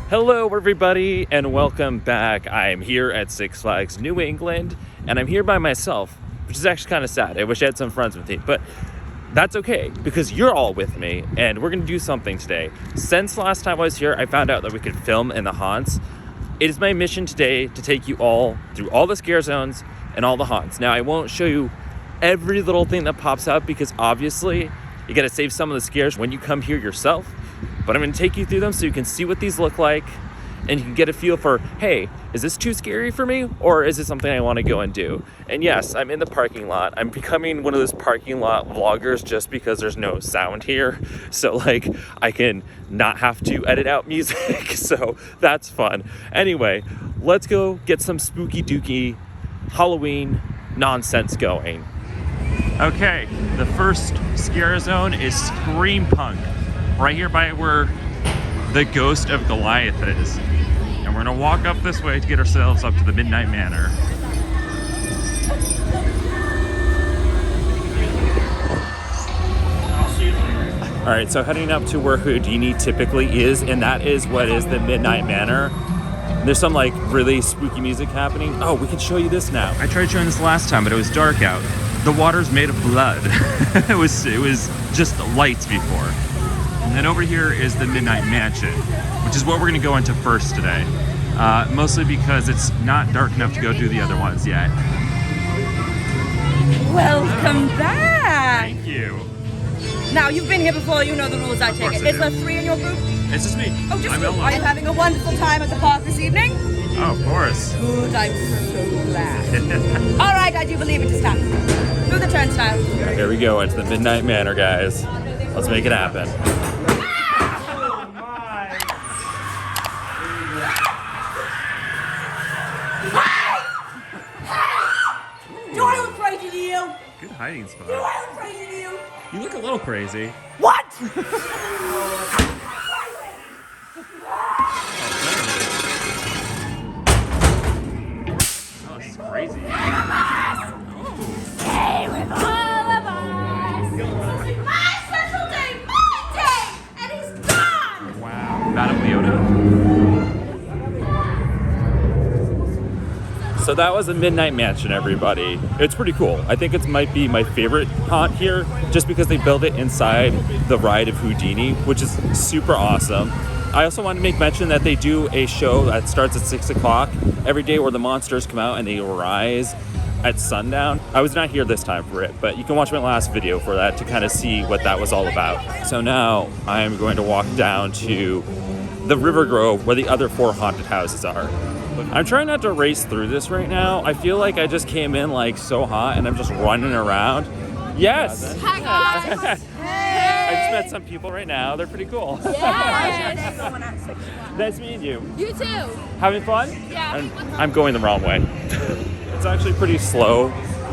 Hello everybody and welcome back. I'm here at Six Flags New England and I'm here by myself, which is actually kind of sad. I wish I had some friends with me, but that's okay because you're all with me and we're gonna do something today. Since last time I was here, I found out that we could film in the haunts. It is my mission today to take you all through all the scare zones and all the haunts. Now I won't show you every little thing that pops up because obviously you gotta save some of the scares when you come here yourself. But I'm gonna take you through them so you can see what these look like and you can get a feel for, hey, is this too scary for me? Or is it something I wanna go and do? And yes, I'm in the parking lot. I'm becoming one of those parking lot vloggers just because there's no sound here. So like, I can not have to edit out music, so that's fun. Anyway, let's go get some spooky dooky Halloween nonsense going. Okay, the first scare zone is Scream Punk. Right here by where the ghost of Goliath is. And we're gonna walk up this way to get ourselves up to the Midnight Manor. All right, so heading up to where Houdini typically is, and that is what is the Midnight Manor. There's some like really spooky music happening. Oh, we can show you this now. I tried showing this last time, but it was dark out. The water's made of blood. it was just lights before. And then over here is the Midnight Mansion, which is what we're gonna go into first today. Mostly because it's not dark enough to go do the other ones yet. Welcome back! Thank you. Now, you've been here before, you know the rules, I take it. Is there 3 in your group? It's just me. Oh, just I'm you. alone. Are you having a wonderful time at the park this evening? Oh, of course. Good, I'm so glad. All right, I do believe it is time. Through the turnstile. Here we go, into the Midnight Manor, guys. Let's make it happen. Do I look crazy to you? Good hiding spot. Do I look crazy to you? You look a little crazy. What? Oh, this is crazy. Stay with all of us. This is my special day, my day, and he's gone. Wow. Madam Leota. So that was a Midnight Mansion, everybody. It's pretty cool. I think it might be my favorite haunt here, just because they build it inside the ride of Houdini, which is super awesome. I also want to make mention that they do a show that starts at 6 o'clock every day where the monsters come out and they rise at sundown. I was not here this time for it, but you can watch my last video for that to kind of see what that was all about. So now I'm going to walk down to the River Grove where the other 4 haunted houses are. I'm trying not to race through this right now. I feel like I just came in like so hot and I'm just running around. Yes! Hi guys! I just met some people right now. They're pretty cool. Yes! Nice meeting you. You too! Having fun? Yeah. I'm going the wrong way. It's actually pretty slow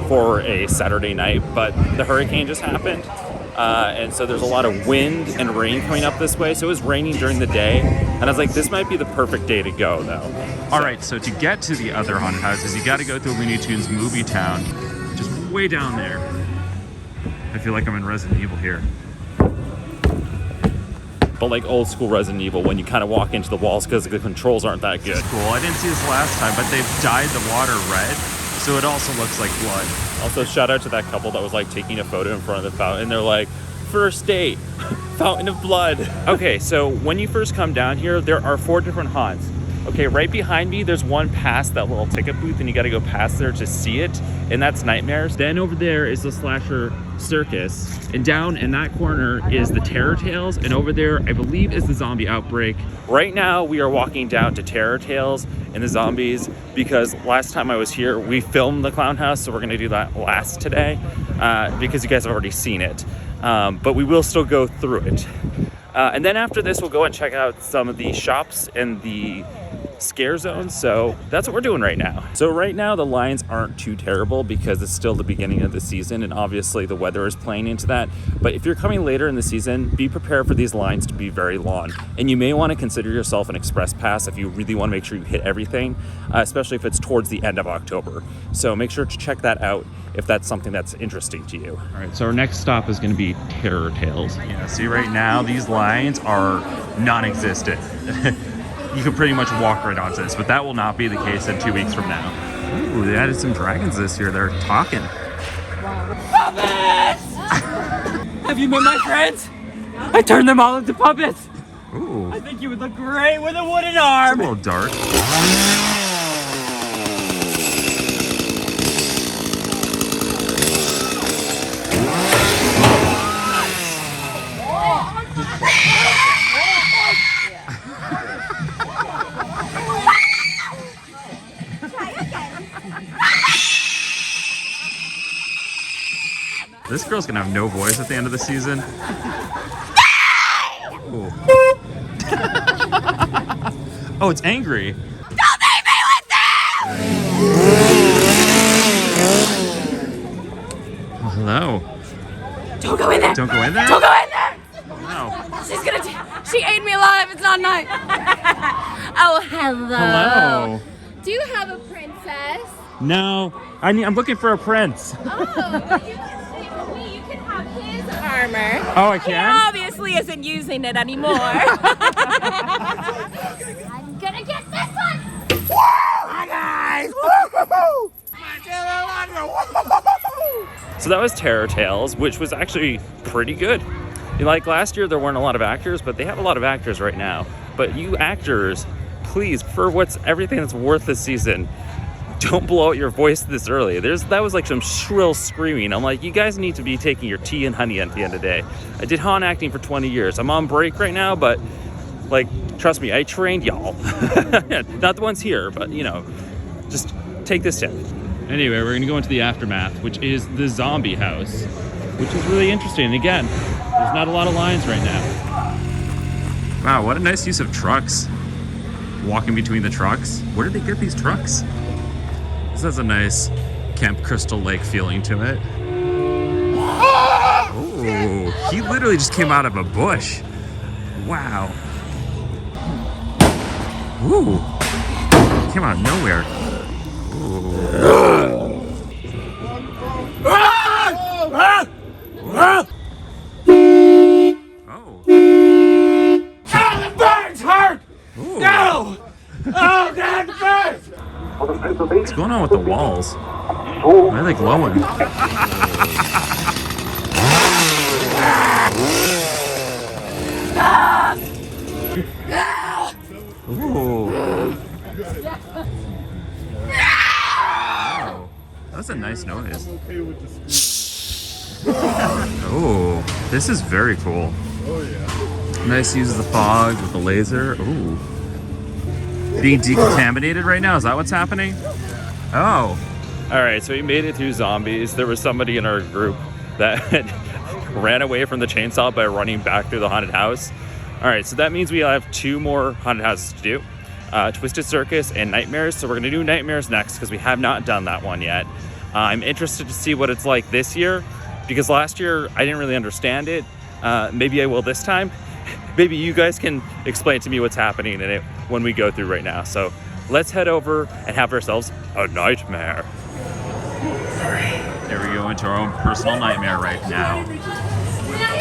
for a Saturday night, but the hurricane just happened. And so there's a lot of wind and rain coming up this way. So it was raining during the day. And I was like, this might be the perfect day to go though. All right, so to get to the other haunted houses, you gotta go through Looney Tunes Movie Town, just way down there. I feel like I'm in Resident Evil here. But like old school Resident Evil when you kind of walk into the walls because the controls aren't that good. Cool, I didn't see this last time, but they've dyed the water red, so it also looks like blood. Also, shout out to that couple that was like taking a photo in front of the fountain. They're like, first date, fountain of blood. Okay, so when you first come down here, there are 4 different haunts. Okay, right behind me, there's one past that little ticket booth and you gotta go past there to see it, and that's Nightmares. Then over there is the Slasher Circus, and down in that corner is the Terror Tales, and over there, I believe, is the Zombie Outbreak. Right now, we are walking down to Terror Tales and the zombies because last time I was here, we filmed the Clown House, so we're gonna do that last today because you guys have already seen it, but we will still go through it. And then after this, we'll go and check out some of the shops and the scare zones. So that's what we're doing right now. So right now the lines aren't too terrible because it's still the beginning of the season and obviously the weather is playing into that. But if you're coming later in the season, be prepared for these lines to be very long. And you may want to consider yourself an express pass if you really want to make sure you hit everything, especially if it's towards the end of October. So make sure to check that out if that's something that's interesting to you. All right, so our next stop is going to be Terror Tales. Yeah, see right now these lines are non-existent. you could pretty much walk right onto this, but that will not be the case in 2 weeks from now. Ooh, they added some dragons this year. They're talking. Puppets! Have you met my friends? I turned them all into puppets. Ooh, I think you would look great with a wooden it's a arm. little dark. This girl's gonna have no voice at the end of the season. Ooh. Oh, it's angry. Don't leave me with them! Oh, hello. Don't go in there! Don't go in there? Don't go in there! No. She's gonna. She ate me alive. It's not nice. Oh, hello. Hello. Do you have a princess? No. I'm looking for a prince. Oh, you can have his armor. Oh, I He can? obviously isn't using it anymore. I'm gonna get this one. Hi guys! Woo-hoo-hoo! So that was Terror Tales, which was actually pretty good. Like last year, there weren't a lot of actors, but they have a lot of actors right now. But you actors, please, for everything that's worth this season, don't blow out your voice this early. That was like some shrill screaming. I'm like, you guys need to be taking your tea and honey at the end of the day. I did haunt acting for 20 years. I'm on break right now, but like, trust me, I trained y'all. Not the ones here, but you know, just take this step. Anyway, we're gonna go into the aftermath, which is the zombie house, which is really interesting. And again, there's not a lot of lines right now. Wow, what a nice use of trucks. Walking between the trucks. Where did they get these trucks? This has a nice Camp Crystal Lake feeling to it. Oh, he literally just came out of a bush. Wow. Ooh. Came out of nowhere. Oh. The birds hurt! Ooh. No! Oh god, the birds! What's going on with the walls? Why are they glowing? Ooh. Wow. That's a nice noise. Oh, this is very cool. Oh yeah. Nice use of the fog with the laser. Ooh. Being decontaminated right now, is that what's happening? Oh. All right, so we made it through zombies. There was somebody in our group that ran away from the chainsaw by running back through the haunted house. All right, so that means we have 2 more haunted houses to do. Twisted Circus and Nightmares. So we're gonna do Nightmares next because we have not done that one yet. I'm interested to see what it's like this year because last year I didn't really understand it. Maybe I will this time. Maybe you guys can explain to me what's happening in it when we go through right now. So let's head over and have ourselves a nightmare. All right, there we go into our own personal nightmare right now. Can we know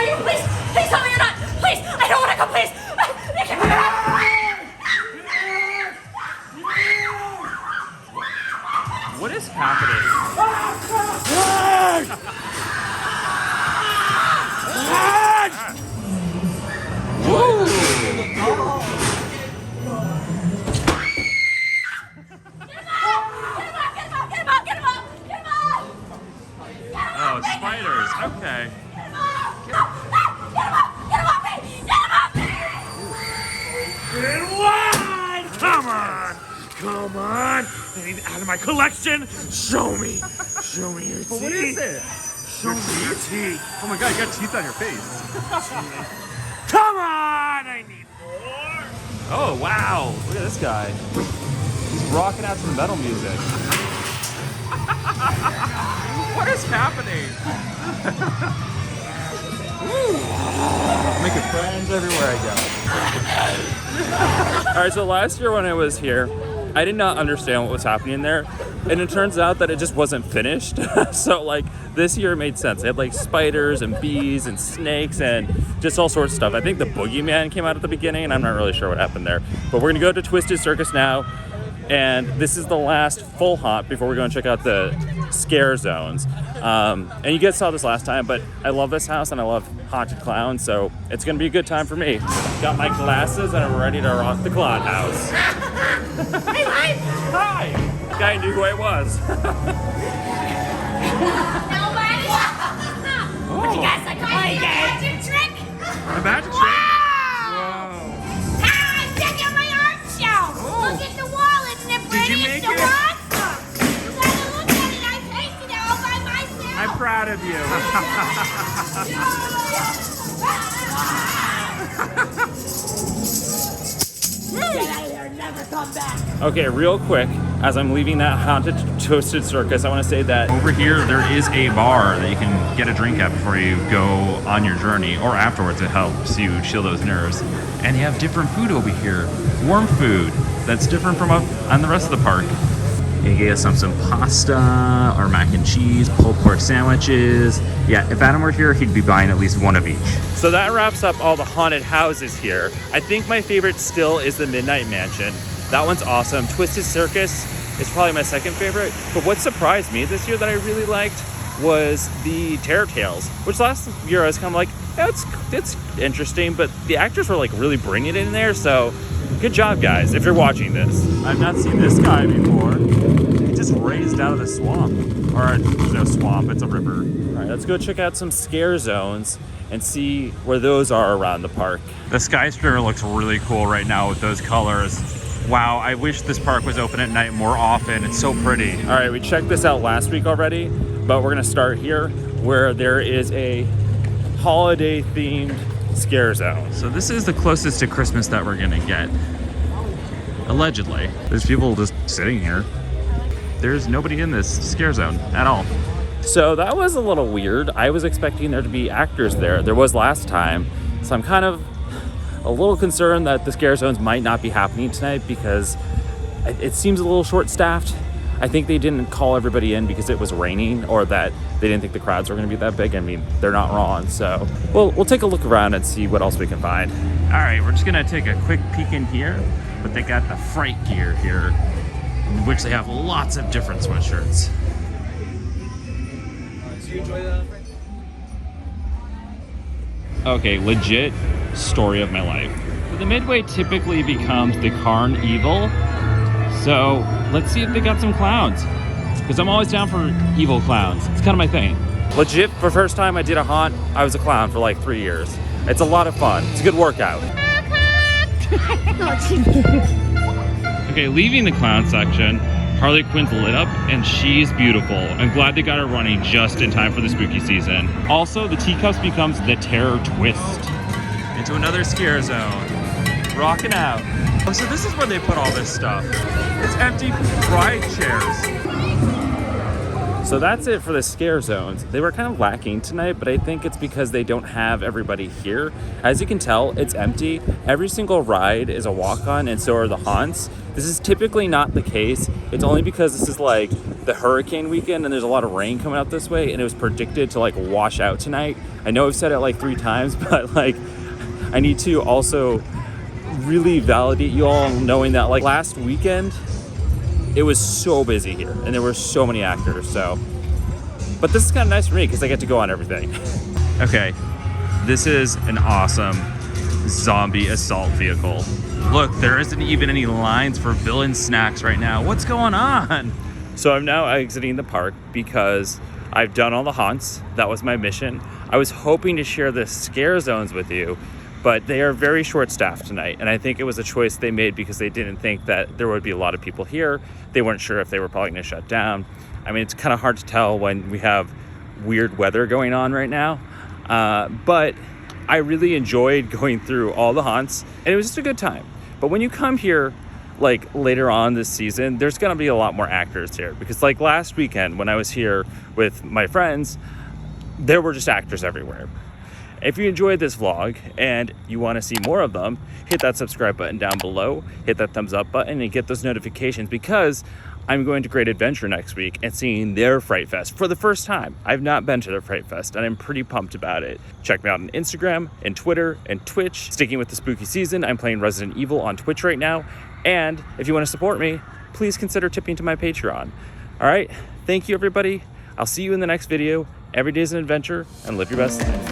you? Please, please tell me you're not. Please, I don't want to go. Please. What is happening? Whoa! Oh, spiders. Okay. Come on! Come on! I need it out of my collection! Show me! Show me your teeth! But what is it? Show me your teeth! Oh my god, you got teeth on your face. Come on! I need more! Oh, wow. Look at this guy. He's rocking out some metal music. What is happening? Making friends everywhere I go. All right, so last year when I was here, I did not understand what was happening there, and it turns out that it just wasn't finished. So like this year it made sense. They had like spiders and bees and snakes and just all sorts of stuff. I think the boogeyman came out at the beginning, and I'm not really sure what happened there. But we're gonna go to Twisted Circus now, and this is the last full haunt before we go and check out the scare zones. And you guys saw this last time, but I love this house and I love haunted clowns, so it's gonna be a good time for me. Got my glasses and I'm ready to rock the clown house. Hey, Mike! Hi! The guy knew who I was. Nobody? What you guys like to play a magic trick? A magic Wow! trick? Hi, check out my art show! Look at the wall, isn't it pretty? Did you make it's it? awesome! You gotta look at it, I painted it all by myself! I'm proud of you. Get out of here and never come back! Okay, real quick, as I'm leaving that haunted Twisted Circus, I want to say that over here there is a bar that you can get a drink at before you go on your journey, or afterwards. It helps you chill those nerves. And you have different food over here, warm food that's different from up on the rest of the park. You get some pasta or mac and cheese, pulled pork sandwiches. Yeah, if Adam were here, he'd be buying at least one of each. So that wraps up all the haunted houses here. I think my favorite still is the Midnight Mansion. That one's awesome. Twisted Circus is probably my second favorite. But what surprised me this year that I really liked was the Terror Tales, which last year I was kind of like, yeah, it's interesting, but the actors were like really bringing it in there. So good job, guys, if you're watching this. I've not seen this guy before. He just raised out of the swamp. Or there's no swamp, it's a river. All right, let's go check out some scare zones and see where those are around the park. The skyscraper looks really cool right now with those colors. Wow, I wish this park was open at night more often. It's so pretty. All right, we checked this out last week already, but we're gonna start here where there is a holiday themed scare zone. So this is the closest to Christmas that we're gonna get. Allegedly. There's people just sitting here. There's nobody in this scare zone at all. So that was a little weird. I was expecting there to be actors there. There was last time. So I'm kind of a little concerned that the scare zones might not be happening tonight because it seems a little short-staffed. I think they didn't call everybody in because it was raining, or that they didn't think the crowds were going to be that big. I mean, they're not wrong. So we'll take a look around and see what else we can find. All right, we're just going to take a quick peek in here, but they got the Fright gear here, in which they have lots of different sweatshirts. Did you enjoy that? Okay, legit story of my life. So the Midway typically becomes the Carnival. So let's see if they got some clowns. Because I'm always down for evil clowns. It's kind of my thing. Legit, for the first time I did a haunt, I was a clown for like 3 years. It's a lot of fun. It's a good workout. Okay, leaving the clown section, Harley Quinn's lit up and she's beautiful. I'm glad they got her running just in time for the spooky season. Also, the teacups becomes the Terror Twist. Into another scare zone. Rocking out. Oh, so this is where they put all this stuff. It's empty ride chairs. So that's it for the scare zones. They were kind of lacking tonight, but I think it's because they don't have everybody here. As you can tell, it's empty. Every single ride is a walk-on, and so are the haunts. This is typically not the case. It's only because this is like the hurricane weekend and there's a lot of rain coming out this way, and it was predicted to like wash out tonight. I know I've said it like 3 times, but like I need to also really validate you all knowing that like last weekend, it was so busy here and there were so many actors. So, but this is kind of nice for me because I get to go on everything. Okay, this is an awesome zombie assault vehicle. Look, there isn't even any lines for villain snacks right now. What's going on? So I'm now exiting the park because I've done all the haunts. That was my mission. I was hoping to share the scare zones with you, but they are very short-staffed tonight, and I think it was a choice they made because they didn't think that there would be a lot of people here. They weren't sure if they were probably going to shut down. I mean, it's kind of hard to tell when we have weird weather going on right now, but I really enjoyed going through all the haunts, and it was just a good time. But when you come here, like later on this season, there's going to be a lot more actors here because like last weekend when I was here with my friends, there were just actors everywhere. If you enjoyed this vlog and you want to see more of them, hit that subscribe button down below, hit that thumbs up button, and get those notifications, because I'm going to Great Adventure next week and seeing their Fright Fest for the first time. I've not been to their Fright Fest, and I'm pretty pumped about it. Check me out on Instagram and Twitter and Twitch. Sticking with the spooky season, I'm playing Resident Evil on Twitch right now. And if you want to support me, please consider tipping to my Patreon. All right, thank you everybody. I'll see you in the next video. Every day's an adventure, and live your best life.